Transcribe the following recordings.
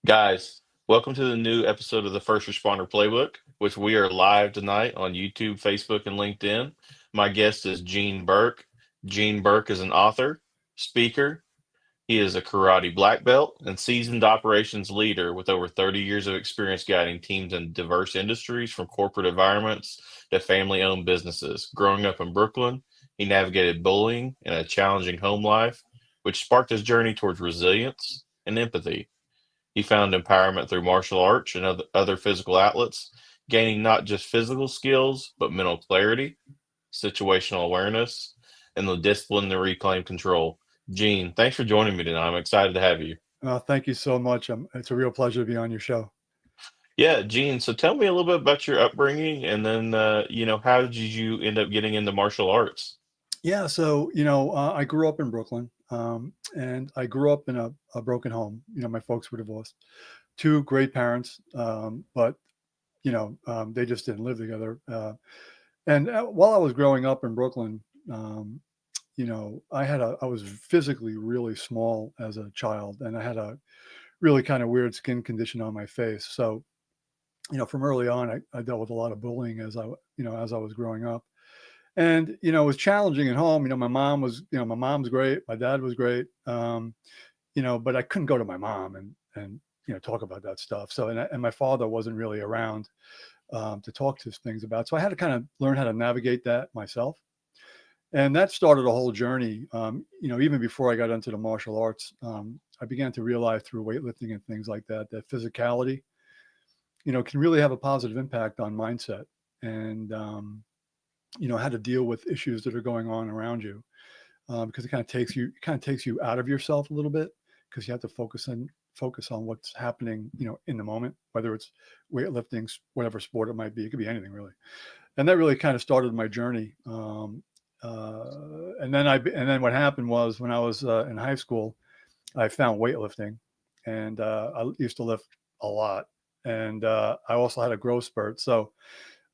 Guys, welcome to the new episode of the First Responder Playbook, which we are live tonight on YouTube, Facebook, and LinkedIn. My guest is Gene Burke. Gene Burke is an author, speaker. He is a karate black belt and seasoned operations leader with over 30 years of experience guiding teams in diverse industries from corporate environments to family owned businesses. Growing up in Brooklyn, he navigated bullying and a challenging home life, which sparked his journey towards resilience and empathy. He found empowerment through martial arts and other physical outlets, gaining not just physical skills, but mental clarity, situational awareness, and the discipline to reclaim control. Gene, thanks for joining me tonight. I'm excited to have you. Thank you so much. It's a real pleasure to be on your show. Yeah, Gene, so tell me a little bit about your upbringing and then, how did you end up getting into martial arts? Yeah, so I grew up in Brooklyn, and I grew up in a broken home. My folks were divorced. Two great parents, but they just didn't live together. And while I was growing up in Brooklyn, um, I was physically really small as a child, and I had a really kind of weird skin condition on my face. So from early on, I dealt with a lot of bullying as I was growing up. And it was challenging at home. My mom's great, my dad was great, but I couldn't go to my mom and talk about that stuff. So and my father wasn't really around to talk to things about. So I had to kind of learn how to navigate that myself, and that started a whole journey. Even before I got into the martial arts, I began to realize through weightlifting and things like that physicality, can really have a positive impact on mindset and how to deal with issues that are going on around you, because it kind of takes you out of yourself a little bit, because you have to focus on what's happening in the moment, whether it's weightlifting, whatever sport it might be. It could be anything really. And that really kind of started my journey. And then what happened was, when I was in high school, I found weightlifting, and I used to lift a lot, and I also had a growth spurt. So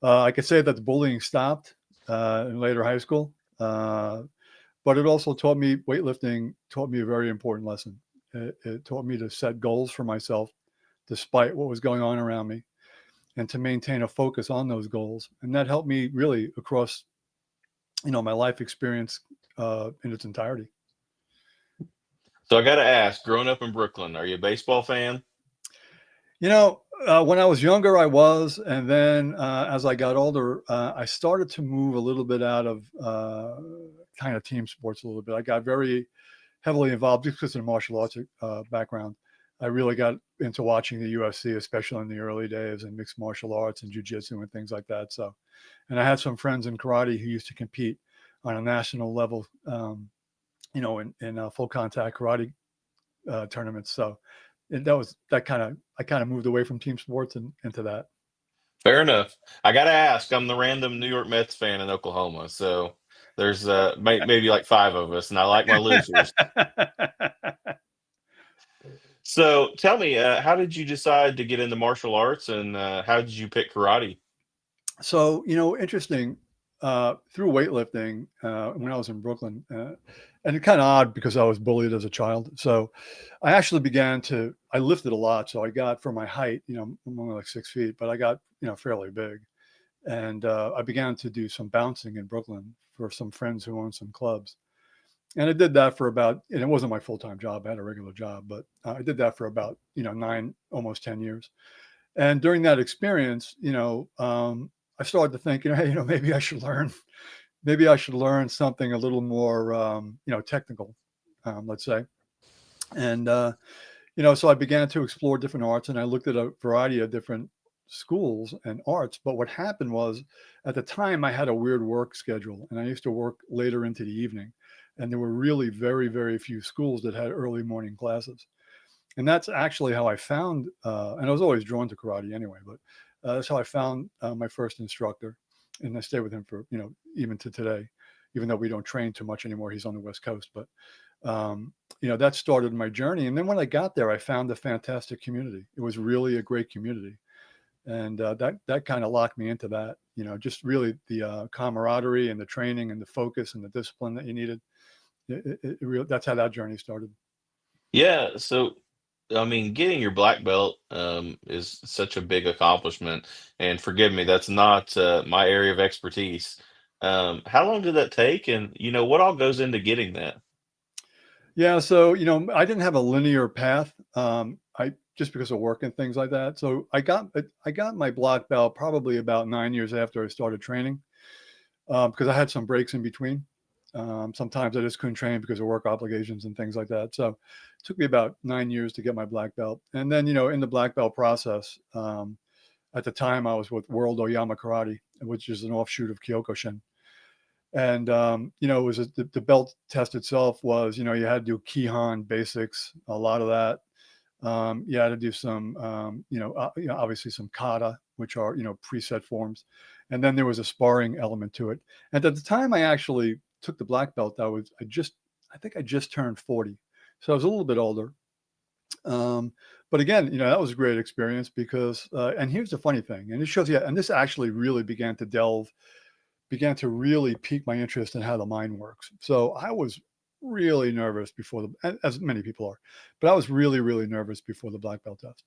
I could say that the bullying stopped in later high school, but it also weightlifting taught me a very important lesson. It taught me to set goals for myself despite what was going on around me, and to maintain a focus on those goals. And that helped me really across, my life experience in its entirety. So I got to ask, growing up in Brooklyn, are you a baseball fan? When I was younger, I was, and then as I got older, I started to move a little bit out of kind of team sports a little bit. I got very heavily involved just because of the martial arts background. I really got into watching the UFC, especially in the early days, and mixed martial arts and jujitsu and things like that. So, and I had some friends in karate who used to compete on a national level, in full contact karate tournaments. So that kind of I kind of moved away from team sports and into that. Fair enough. I gotta ask, I'm the random New York Mets fan in Oklahoma, so there's maybe like five of us, and I like my losers. So tell me, how did you decide to get into martial arts, and how did you pick karate? So, interesting. Through weightlifting, when I was in Brooklyn, and it's kind of odd because I was bullied as a child. So, I actually I lifted a lot. So, I got, for my height, I'm only like 6 feet, but I got, fairly big. And I began to do some bouncing in Brooklyn for some friends who owned some clubs. And I did that for about, and it wasn't my full time job, I had a regular job, but I did that for about, 9, almost 10 years. And during that experience, I started to think, hey, maybe I should learn something a little more, technical, let's say. And, so I began to explore different arts, and I looked at a variety of different schools and arts. But what happened was, at the time, I had a weird work schedule, and I used to work later into the evening. And there were really very, very few schools that had early morning classes. And that's actually how I found, and I was always drawn to karate anyway, but that's how I found my first instructor. And I stayed with him for, even to today, even though we don't train too much anymore. He's on the West Coast. But, that started my journey. And then when I got there, I found a fantastic community. It was really a great community. And that kind of locked me into that, just really the camaraderie and the training and the focus and the discipline that you needed. That's how that journey started. Yeah, so I mean, getting your black belt is such a big accomplishment. And forgive me, that's not my area of expertise. How long did that take? And, what all goes into getting that? Yeah, so, I didn't have a linear path, I just because of work and things like that. So I got my black belt probably about 9 years after I started training, because I had some breaks in between. Sometimes I just couldn't train because of work obligations and things like that. So it took me about 9 years to get my black belt. And then, in the black belt process, at the time I was with World Oyama Karate, which is an offshoot of Kyokushin. And it was the belt test itself was, you had to do Kihon basics, a lot of that. You had to do some, obviously some kata, which are, preset forms. And then there was a sparring element to it. And at the time I actually took the black belt, I think I just turned 40. So I was a little bit older. But again, that was a great experience because, and here's the funny thing, and it shows you, and this actually really began to really pique my interest in how the mind works. So I was really nervous before as many people are, but I was really, really nervous before the black belt test.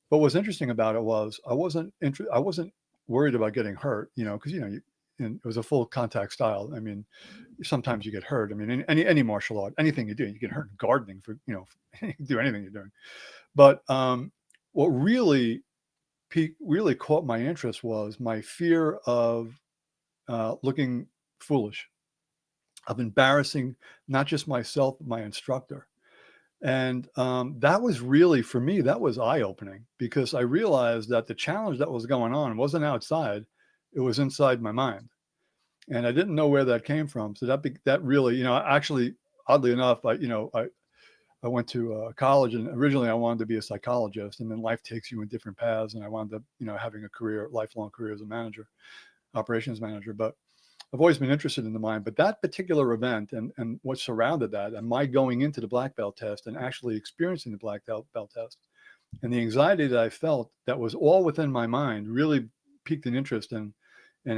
But what's interesting about it was I wasn't worried about getting hurt, because, and it was a full contact style. I mean, sometimes you get hurt. I mean, in any martial art, anything you do, you get hurt gardening for, you can do anything you're doing. But what really caught my interest was my fear of looking foolish, of embarrassing not just myself, but my instructor. And that was really, for me, that was eye-opening because I realized that the challenge that was going on wasn't outside, it was inside my mind. And I didn't know where that came from. So that really, actually, oddly enough, I went to college and originally I wanted to be a psychologist, and then life takes you in different paths. And I wound up, having a lifelong career as a manager, operations manager. But I've always been interested in the mind, but that particular event and what surrounded that, and my going into the black belt test and actually experiencing the black belt test, and the anxiety that I felt that was all within my mind, really piqued an interest in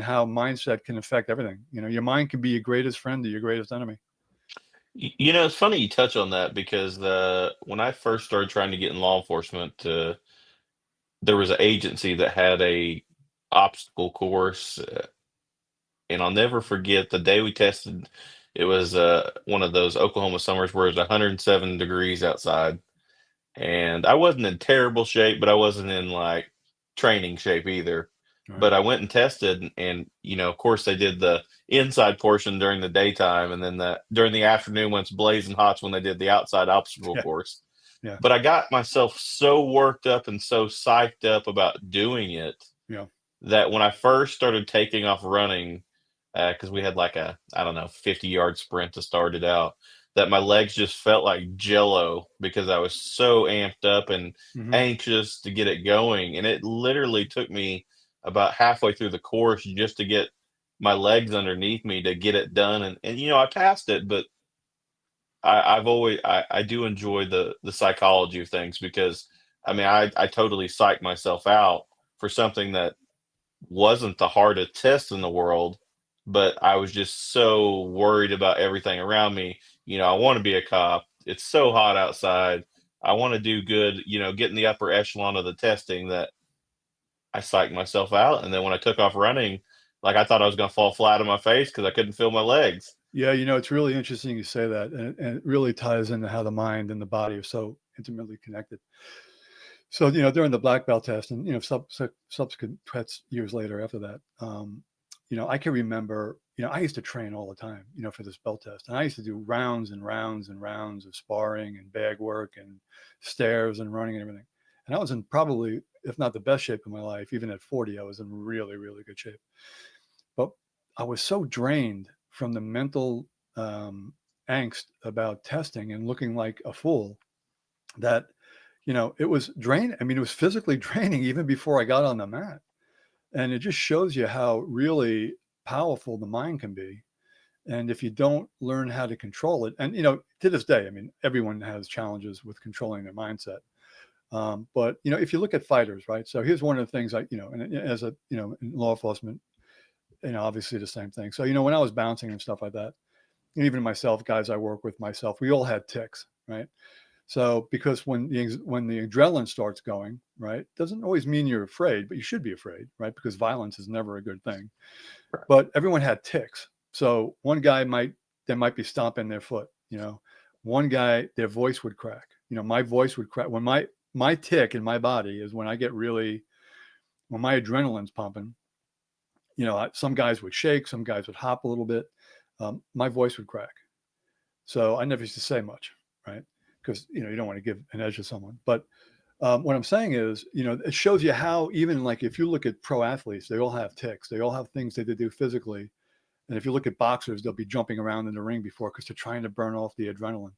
how mindset can affect everything. Your mind can be your greatest friend or your greatest enemy. It's funny you touch on that because when I first started trying to get in law enforcement, there was an agency that had a obstacle course, and I'll never forget the day we tested. It was one of those Oklahoma summers where it was 107 degrees outside, and I wasn't in terrible shape, but I wasn't in like training shape either. Right. But I went and tested, and of course, they did the inside portion during the daytime, and then during the afternoon when it's blazing hot, when they did the outside obstacle Yeah. course. Yeah. But I got myself so worked up and so psyched up about doing it Yeah. that when I first started taking off running, because we had like I don't know, 50-yard sprint to start it out, that my legs just felt like jello because I was so amped up and Hmm. anxious to get it going. And it literally took me about halfway through the course just to get my legs underneath me to get it done. And I passed it, but I do enjoy the psychology of things because I mean I totally psyched myself out for something that wasn't the hardest test in the world, but I was just so worried about everything around me. I want to be a cop. It's so hot outside. I want to do good, get in the upper echelon of the testing that I psyched myself out. And then when I took off running, like I thought I was going to fall flat on my face because I couldn't feel my legs. Yeah. It's really interesting you say that. And it really ties into how the mind and the body are so intimately connected. So, during the black belt test and, subsequent tests years later after that, I can remember, I used to train all the time, for this belt test. And I used to do rounds and rounds and rounds of sparring and bag work and stairs and running and everything. And I was in probably, if not the best shape of my life, even at 40, I was in really, really good shape. But I was so drained from the mental angst about testing and looking like a fool that it was draining. I mean, it was physically draining even before I got on the mat. And it just shows you how really powerful the mind can be. And if you don't learn how to control it, and, to this day, I mean, everyone has challenges with controlling their mindset. But, if you look at fighters, right? So here's one of the things and as a, in law enforcement, obviously the same thing. So, when I was bouncing and stuff like that, and even myself, guys I work with myself, we all had tics, right? So because when the adrenaline starts going, right, doesn't always mean you're afraid, but you should be afraid, right? Because violence is never a good thing. Right. But everyone had tics. So one guy might be stomping their foot, one guy, their voice would crack. My voice would crack. When my tic in my body is when I get really, when my adrenaline's pumping, some guys would shake, some guys would hop a little bit. My voice would crack. So I never used to say much, right? Because, you don't want to give an edge to someone. But what I'm saying is, it shows you how, even like if you look at pro athletes, they all have tics. They all have things that they do physically. And if you look at boxers, they'll be jumping around in the ring before because they're trying to burn off the adrenaline.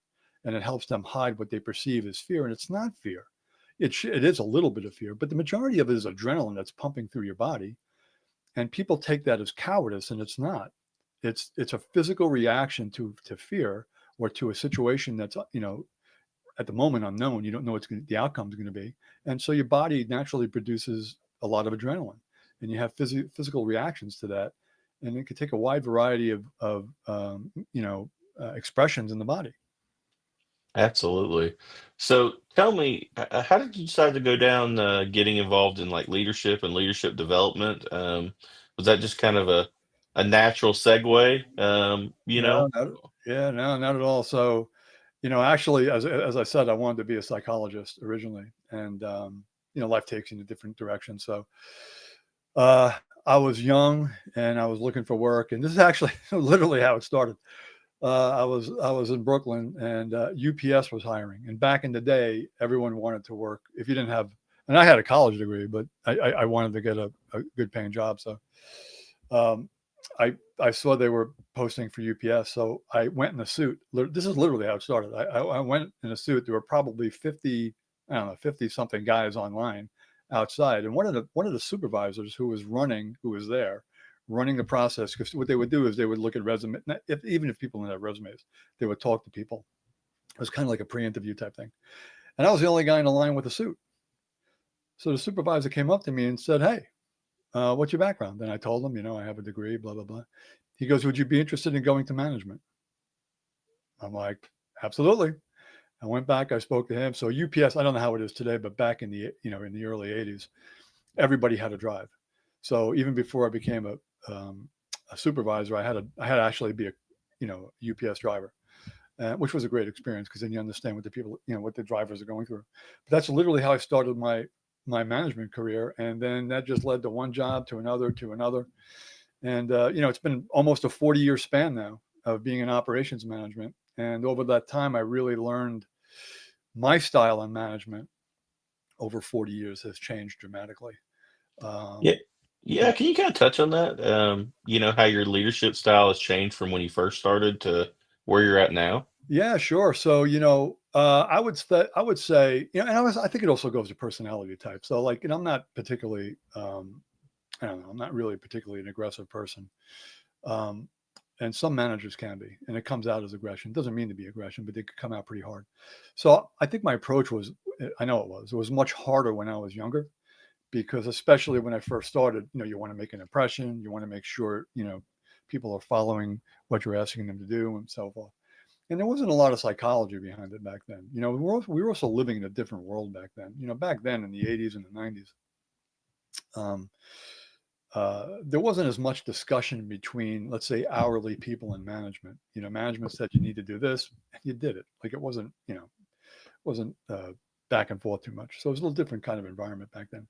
And it helps them hide what they perceive as fear. And it's not fear. It is a little bit of fear, but the majority of it is adrenaline that's pumping through your body. And people take that as cowardice, and it's not. It's a physical reaction to fear or to a situation that's, at the moment unknown. You don't know what the outcome is going to be. And so your body naturally produces a lot of adrenaline, and you have physical reactions to that. And it could take a wide variety of expressions in the body. Absolutely. So tell me, how did you decide to go down getting involved in like leadership and leadership development? Was that just kind of a natural segue? No, no, not at all. So, actually, as I said, I wanted to be a psychologist originally, and life takes you in a different direction. So, I was young and I was looking for work, and this is actually literally how it started. I was in Brooklyn, and UPS was hiring. And back in the day, everyone wanted to work. If you didn't have, and I had a college degree, but I wanted to get a good paying job. So um, I saw they were posting for UPS, so I went in a suit. This is literally how it started. I went in a suit. There were probably 50, I don't know, 50 something guys online outside, and one of the supervisors who was there running the process, because what they would do is they would look at resume, even if people didn't have resumes, they would talk to people. It was kind of like a pre-interview type thing, and I was the only guy in the line with a suit. So the supervisor came up to me and said, "Hey, what's your background?" And I told him, I have a degree, blah blah blah. He goes, "Would you be interested in going to management?" I'm like, "Absolutely." I went back, I spoke to him. So UPS, I don't know how it is today, but back in the early 80s, everybody had to drive. So even before I became a supervisor, I had to actually be a UPS driver, which was a great experience because then you understand what the people, what the drivers are going through. But that's literally how I started my management career, and then that just led to one job to another to another, and it's been almost a 40-year span now of being in operations management. And over that time, I really learned my style on management over 40 years has changed dramatically. Yeah. Um, Yeah. Can you kind of touch on that? How your leadership style has changed from when you first started to where you're at now? yeah, sure. So, I would say, and I think it also goes to personality type. So like, I'm not particularly, I don't know, I'm not really particularly an aggressive person. Um, and some managers can be, and it comes out as aggression. It doesn't mean to be aggression, but they could come out pretty hard. So I think my approach was, I know it was much harder when I was younger, because especially when I first started, you want to make an impression, you want to make sure, people are following what you're asking them to do and so forth. And there wasn't a lot of psychology behind it back then. We were also living in a different world back then. Back then in the 80s and the 90s, um, there wasn't as much discussion between, let's say, hourly people and management. Management said you need to do this, and you did it. Like it wasn't back and forth too much. So it was a little different kind of environment back then.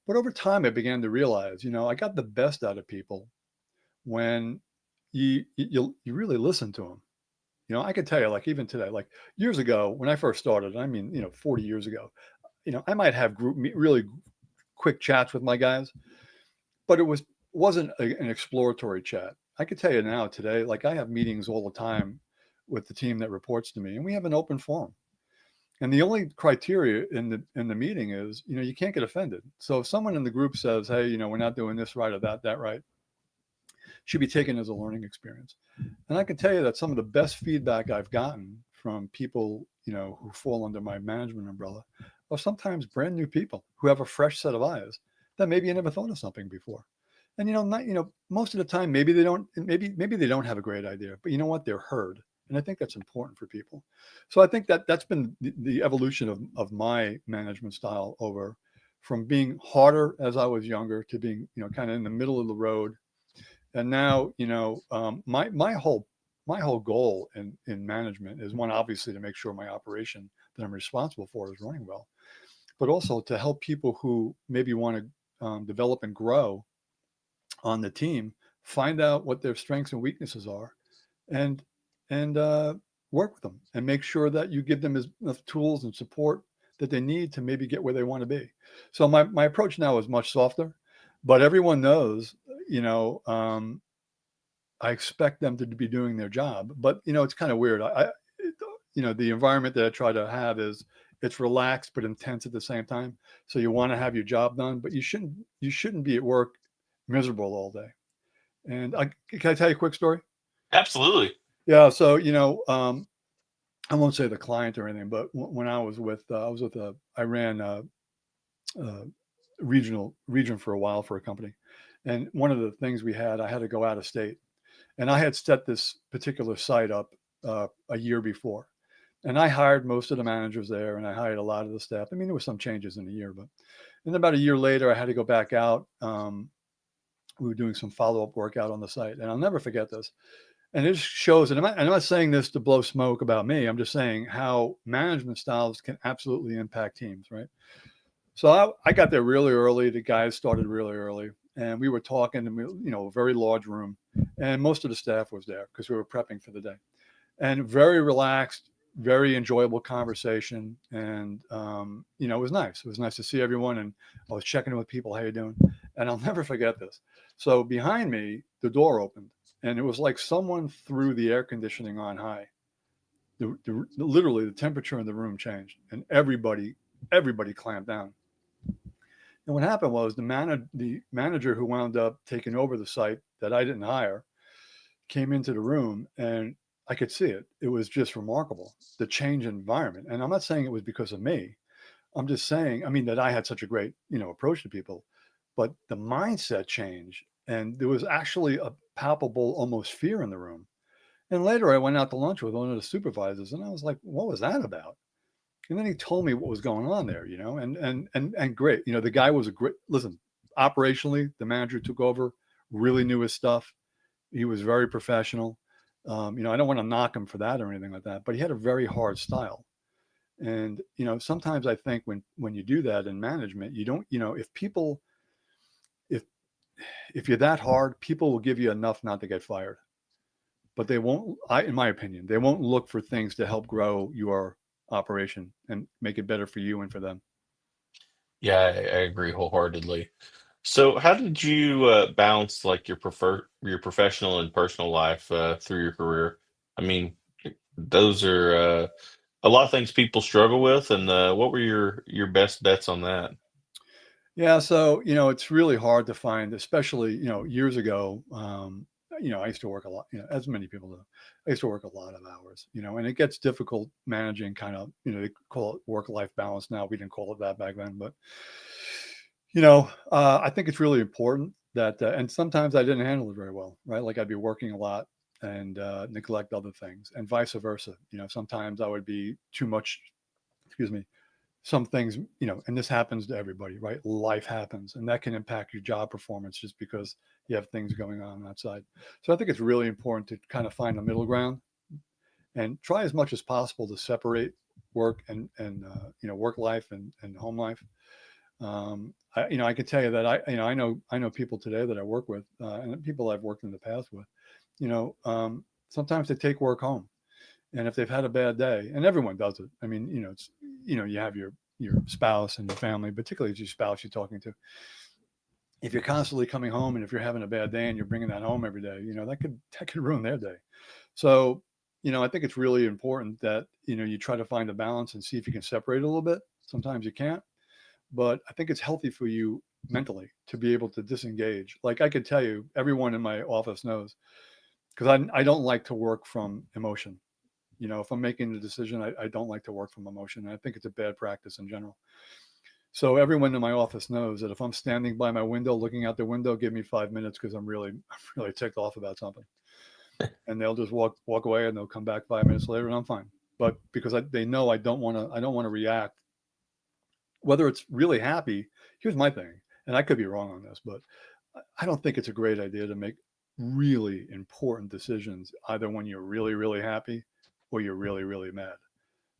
But over time, I began to realize, I got the best out of people when you really listen to them. I can tell you, like even today, like years ago when I first started, I mean, 40 years ago, I might have really quick chats with my guys, but it wasn't an exploratory chat. I could tell you now today, like I have meetings all the time with the team that reports to me, and we have an open forum. And the only criteria in the meeting is, you can't get offended. So if someone in the group says, "Hey, we're not doing this right or that right," should be taken as a learning experience. And I can tell you that some of the best feedback I've gotten from people, who fall under my management umbrella are sometimes brand new people who have a fresh set of eyes that maybe you never thought of something before. And most of the time maybe they don't have a great idea, but you know what? They're heard. And I think that's important for people. So I think that that's been the evolution of my management style over from being harder as I was younger to being, kind of in the middle of the road. And now, my whole goal in management is one, obviously, to make sure my operation that I'm responsible for is running well, but also to help people who maybe want to develop and grow on the team, find out what their strengths and weaknesses are, and work with them and make sure that you give them enough tools and support that they need to maybe get where they want to be. So my approach now is much softer, but everyone knows, I expect them to be doing their job. But it's kind of weird. The environment that I try to have is it's relaxed but intense at the same time. So you want to have your job done, but you shouldn't be at work miserable all day. And can I tell you a quick story? Absolutely. Yeah. So I won't say the client or anything, but when I ran a region for a while for a company, and one of the things I had to go out of state, and I had set this particular site up a year before, and I hired most of the managers there, and I hired a lot of the staff. I mean, there were some changes in a year, but then about a year later, I had to go back out. We were doing some follow-up work out on the site, and I'll never forget this. And it just shows, and I'm not saying this to blow smoke about me. I'm just saying how management styles can absolutely impact teams, right? So I got there really early. The guys started really early, and we were talking, and a very large room, and most of the staff was there because we were prepping for the day, and very relaxed, very enjoyable conversation, and it was nice. It was nice to see everyone, and I was checking in with people. How you doing? And I'll never forget this. So behind me, the door opened, and it was like someone threw the air conditioning on high. Literally, the temperature in the room changed, and everybody clamped down. And what happened was the manager who wound up taking over the site that I didn't hire came into the room, and I could see it. It was just remarkable, the change in environment. And I'm not saying it was because of me. I'm just saying, I mean, that I had such a great, approach to people, but the mindset change, and there was actually a palpable, almost fear in the room. And later I went out to lunch with one of the supervisors, and I was like, what was that about? And then he told me what was going on there, and great. The guy was a great, listen, operationally, the manager took over, really knew his stuff. He was very professional. I don't want to knock him for that or anything like that, but he had a very hard style. And, sometimes I think when you do that in management, you don't, if, if you're that hard, people will give you enough not to get fired, but they won't, in my opinion, they won't look for things to help grow your operation and make it better for you and for them. Yeah, I agree wholeheartedly. So, how did you balance like your professional and personal life through your career? I mean, those are a lot of things people struggle with, and what were your best bets on that? Yeah, so it's really hard to find, especially years ago. I used to work a lot, as many people do. I used to work a lot of hours, and it gets difficult managing kind of, they call it work-life balance now. We didn't call it that back then, but I think it's really important that, and sometimes I didn't handle it very well, right? Like I'd be working a lot and neglect other things, and vice versa. Sometimes I would be too much, excuse me, some things, and this happens to everybody, right? Life happens, and that can impact your job performance just because you have things going on outside. So I think it's really important to kind of find a middle ground and try as much as possible to separate work and work life and home life. I can tell you that I know people today that I work with, and people I've worked in the past with. Sometimes they take work home, and if they've had a bad day, and everyone does it. I mean, it's you have your spouse and your family, particularly it's your spouse you're talking to. If you're constantly coming home, and if you're having a bad day and you're bringing that home every day, that could ruin their day. So, I think it's really important that you try to find a balance and see if you can separate a little bit. Sometimes you can't, but I think it's healthy for you mentally to be able to disengage. Like I could tell you, everyone in my office knows, because I don't like to work from emotion. If I'm making a decision, I don't like to work from emotion. And I think it's a bad practice in general. So everyone in my office knows that if I'm standing by my window, looking out the window, give me 5 minutes because I'm really ticked off about something. and they'll just walk away, and they'll come back 5 minutes later, and I'm fine. But because they know I don't want to react, whether it's really happy. Here's my thing, and I could be wrong on this, but I don't think it's a great idea to make really important decisions either when you're really, really happy or you're really, really mad.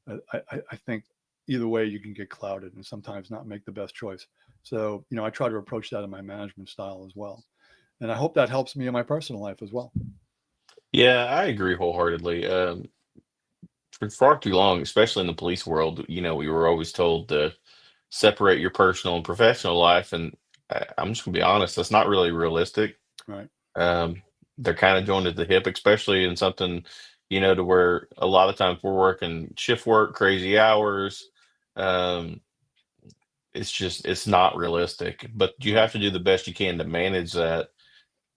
I think either way you can get clouded and sometimes not make the best choice. So, I try to approach that in my management style as well. And I hope that helps me in my personal life as well. Yeah, I agree wholeheartedly. For far too long, especially in the police world, we were always told to separate your personal and professional life, and I'm just gonna be honest, that's not really realistic. Right. Um, they're kind of joined at the hip, especially in something, to where a lot of times we're working shift work, crazy hours. Um, it's not realistic, but you Right. have to do the best you can to manage that.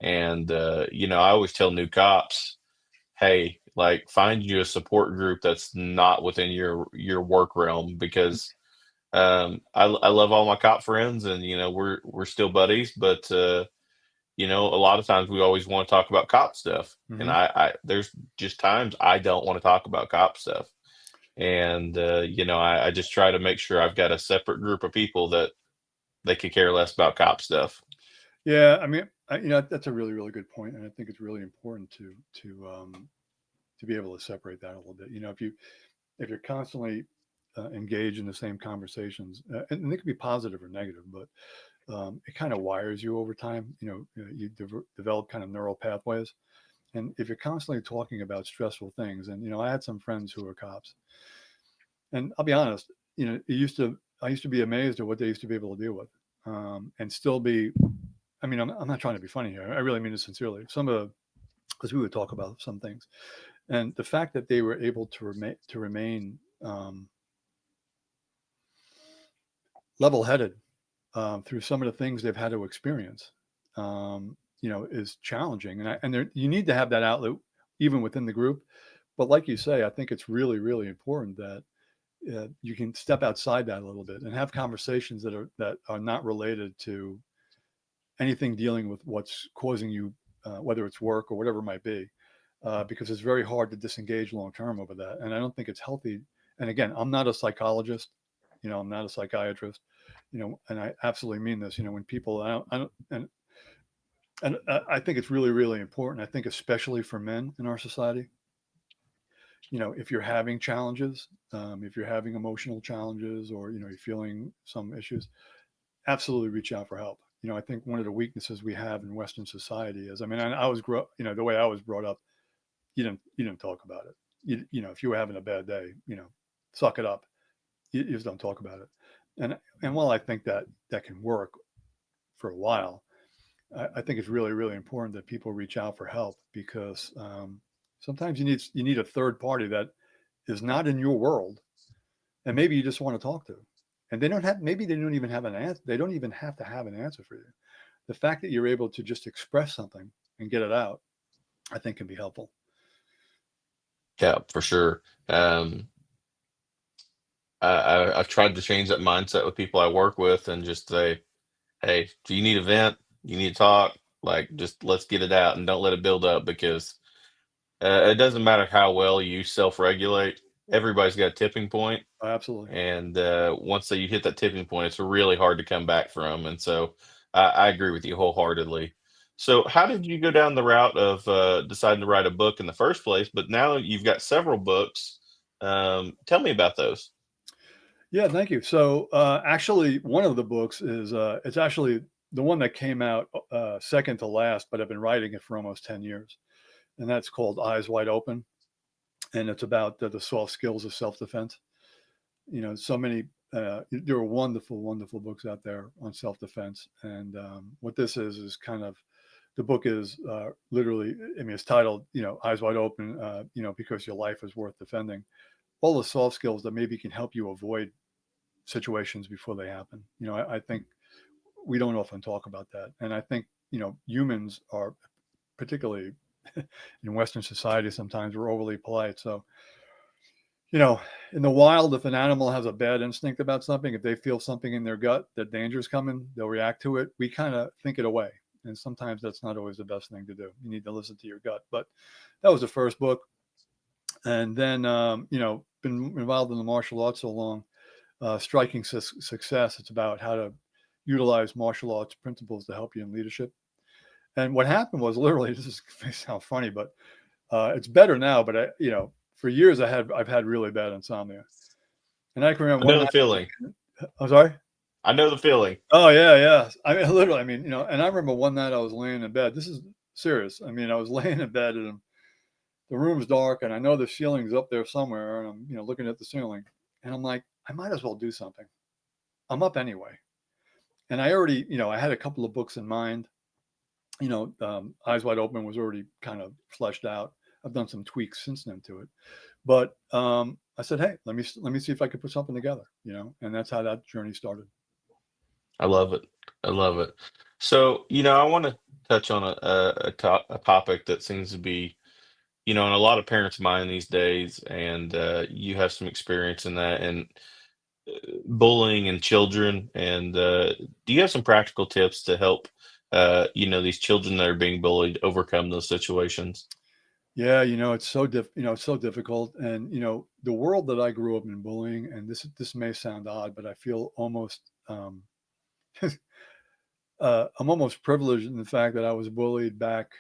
And I always tell new cops, hey, like find you a support group that's not within your work realm, because I love all my cop friends, and we're still buddies, but a lot of times we always want to talk about cop stuff, and Mm-hmm. I there's just times I don't want to talk about cop stuff, and I just try to make sure I've got a separate group of people that they could care less about cop stuff. Yeah. I mean, that's a really, really good point, and I think it's really important to be able to separate that a little bit. If you're constantly engaged in the same conversations, and they can be positive or negative, but it kind of wires you over time. You develop kind of neural pathways, and if you're constantly talking about stressful things, and I had some friends who were cops, and I'll be honest, I used to be amazed at what they used to be able to deal with, and still be. I mean, I'm not trying to be funny here. I really mean it sincerely. Because we would talk about some things, and the fact that they were able to remain level-headed through some of the things they've had to experience, is challenging. And you need to have that outlet even within the group. But like you say, I think it's really, really important that you can step outside that a little bit and have conversations that are not related to anything dealing with what's causing you, whether it's work or whatever it might be, because it's very hard to disengage long term over that. And I don't think it's healthy. And again, I'm not a psychologist, I'm not a psychiatrist, and I absolutely mean this. When people, I don't and I think it's really, really important. I think especially for men in our society, if you're having challenges, if you're having emotional challenges, or you're feeling some issues, absolutely reach out for help. I think one of the weaknesses we have in Western society is, I mean, I was the way I was brought up, you didn't talk about it. If you were having a bad day, suck it up. You just don't talk about it. And while I think that can work for a while, I think it's really, really important that people reach out for help, because sometimes you need a third party that is not in your world, and maybe you just want to talk to, and maybe they don't even have an answer. They don't even have to have an answer for you. The fact that you're able to just express something and get it out, I think, can be helpful. Yeah, for sure. Um, I've tried to change that mindset with people I work with, and just say, hey, do you need a vent? You need to talk? Like, just let's get it out and don't let it build up, because it doesn't matter how well you self-regulate. Everybody's got a tipping point, Absolutely. and once you hit that tipping point, it's really hard to come back from. And so, I agree with you wholeheartedly. So, how did you go down the route of deciding to write a book in the first place? But now you've got several books. Tell me about those. Yeah, thank you. So actually, one of the books is it's actually the one that came out second to last, but I've been writing it for almost 10 years, and that's called Eyes Wide Open, and it's about the soft skills of self-defense. So many there are wonderful, wonderful books out there on self-defense, and what this is kind of the book is literally. I mean, it's titled, Eyes Wide Open, because your life is worth defending. All the soft skills that maybe can help you avoid situations before they happen. I think we don't often talk about that, and I think humans are, particularly in Western society, sometimes we're overly polite. So you know, in the wild, if an animal has a bad instinct about something, if they feel something in their gut that danger is coming, they'll react to it. We kind of think it away. And sometimes that's not always the best thing to do. You need to listen to your gut. But that was the first book. And then, been involved in the martial arts so long, Striking Success. It's about how to utilize martial arts principles to help you in leadership. And what happened was literally, this may sound funny, but it's better now. But for years I've had really bad insomnia, and I can remember I one know the night. feeling. I'm sorry. I know the feeling. Oh yeah. I mean, literally. I mean, and I remember one night I was laying in bed. This is serious. I mean, I was laying in bed and the room's dark, and I know the ceiling's up there somewhere, and I'm looking at the ceiling, and I'm like, I might as well do something. I'm up anyway, and I already, I had a couple of books in mind. Eyes Wide Open was already kind of fleshed out. I've done some tweaks since then to it, but I said, hey, let me see if I could put something together, and that's how that journey started. I love it. I love it. So, I want to touch on a topic that seems to be, in a lot of parents' mind these days, and you have some experience in that, and bullying and children. And do you have some practical tips to help, these children that are being bullied overcome those situations? Yeah, it's so it's so difficult, and the world that I grew up in bullying, and this may sound odd, but I feel almost I'm almost privileged in the fact that I was bullied back,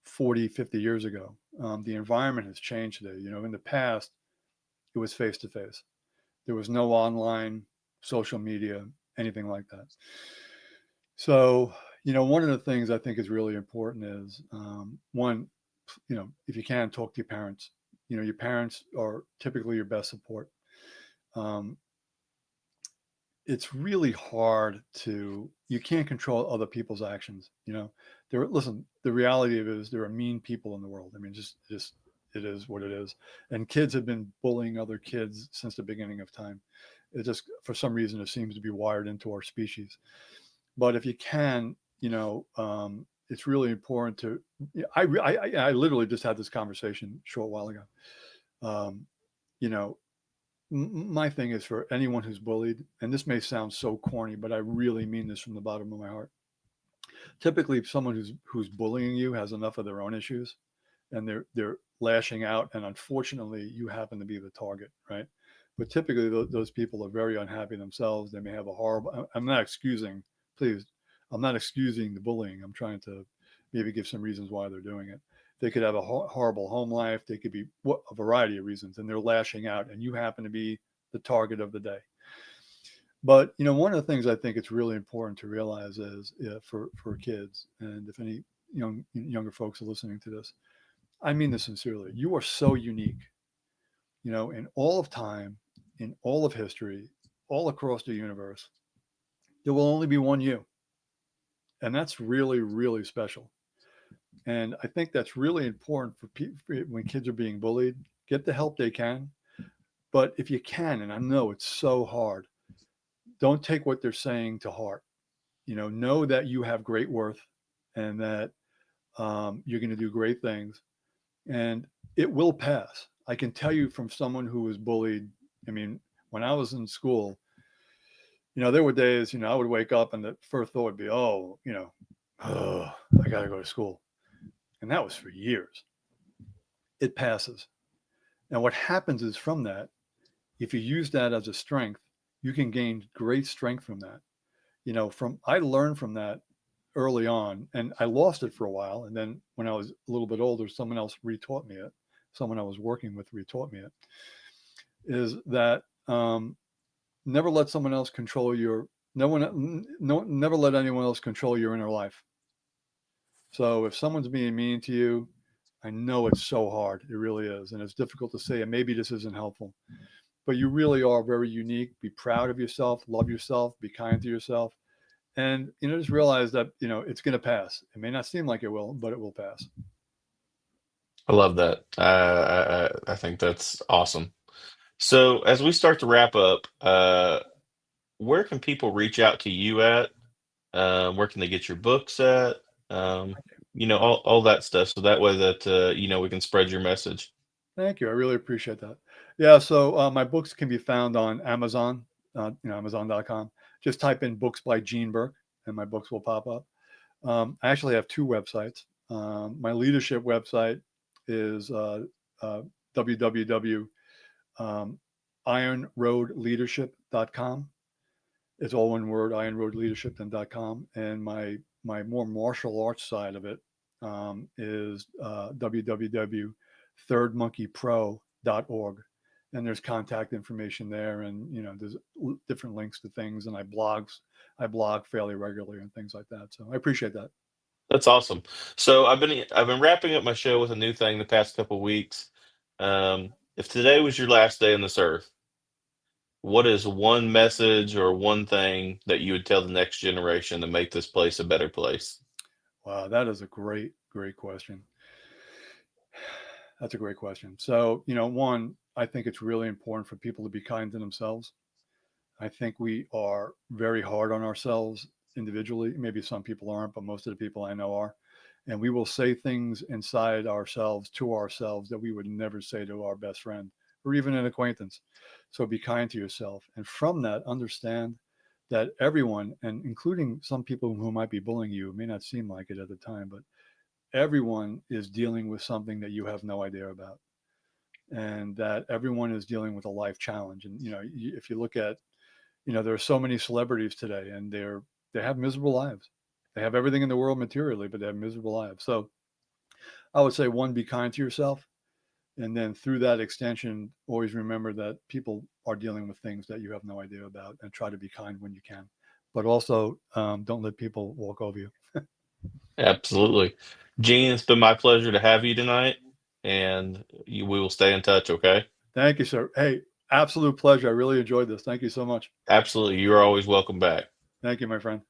40, 50 years ago. The environment has changed today. In the past, it was face to face. There was no online social media, anything like that. So, one of the things I think is really important is one, if you can, talk to your parents. Your parents are typically your best support. Um, it's really hard you can't control other people's actions. Listen, the reality of it is there are mean people in the world. I mean, just it is what it is. And kids have been bullying other kids since the beginning of time. It just, for some reason, it seems to be wired into our species. But if you can, it's really important to, I literally just had this conversation a short while ago. You know, my thing is for anyone who's bullied, and this may sound so corny, but I really mean this from the bottom of my heart. Typically, someone who's bullying you has enough of their own issues, and they're lashing out, and unfortunately, you happen to be the target, right? But typically, those people are very unhappy themselves. They may have a horrible. I'm not excusing, please. I'm not excusing the bullying. I'm trying to maybe give some reasons why they're doing it. They could have a horrible home life. They could be a variety of reasons, and they're lashing out, and you happen to be the target of the day. But one of the things I think it's really important to realize is for kids, and if any younger folks are listening to this, I mean this sincerely. You are so unique, in all of time, in all of history, all across the universe. There will only be one you, and that's really, really special. And I think that's really important for when kids are being bullied. Get the help they can, but if you can, and I know it's so hard, don't take what they're saying to heart. Know that you have great worth, and that you're going to do great things, and it will pass. I can tell you from someone who was bullied. I mean, when I was in school, there were days, I would wake up and the first thought would be, oh, I got to go to school. And that was for years. It passes. And what happens is from that, if you use that as a strength, you can gain great strength from that. I learned from that early on, and I lost it for a while. And then when I was a little bit older, someone else retaught me it. Someone I was working with retaught me it. Is that never let someone else control never let anyone else control your inner life. So if someone's being mean to you, I know it's so hard. It really is. And it's difficult to say, and maybe this isn't helpful, but you really are very unique. Be proud of yourself, love yourself, be kind to yourself. And, just realize that, it's going to pass. It may not seem like it will, but it will pass. I love that. I think that's awesome. So as we start to wrap up, where can people reach out to you at? Where can they get your books at? All that stuff. So that way that we can spread your message. Thank you. I really appreciate that. Yeah. So my books can be found on Amazon, Amazon.com. Just type in books by Gene Burke and my books will pop up. I actually have two websites. My leadership website is www.ironroadleadership.com. It's all one word, ironroadleadership.com. And my more martial arts side of it is www.thirdmonkeypro.org. And there's contact information there, and there's different links to things, and I blog fairly regularly and things like that. So I appreciate that. That's awesome. So I've been wrapping up my show with a new thing the past couple weeks. If today was your last day on this earth, what is one message or one thing that you would tell the next generation to make this place a better place? Wow, that is a great question. That's a great question. So, one, I think it's really important for people to be kind to themselves. I think we are very hard on ourselves individually. Maybe some people aren't, but most of the people I know are. And we will say things inside ourselves to ourselves that we would never say to our best friend or even an acquaintance. So be kind to yourself. And from that, understand that everyone, and including some people who might be bullying you, may not seem like it at the time, but everyone is dealing with something that you have no idea about. And that everyone is dealing with a life challenge. And, if you look at, there are so many celebrities today, and they have miserable lives. They have everything in the world materially, but they have miserable lives. So I would say, one, be kind to yourself. And then through that extension, always remember that people are dealing with things that you have no idea about, and try to be kind when you can. But also, don't let people walk over you. Absolutely. Gene, it's been my pleasure to have you tonight, and we will stay in touch, okay? Thank you, sir. Hey, absolute pleasure. I really enjoyed this. Thank you so much. Absolutely. You're always welcome back. Thank you, my friend.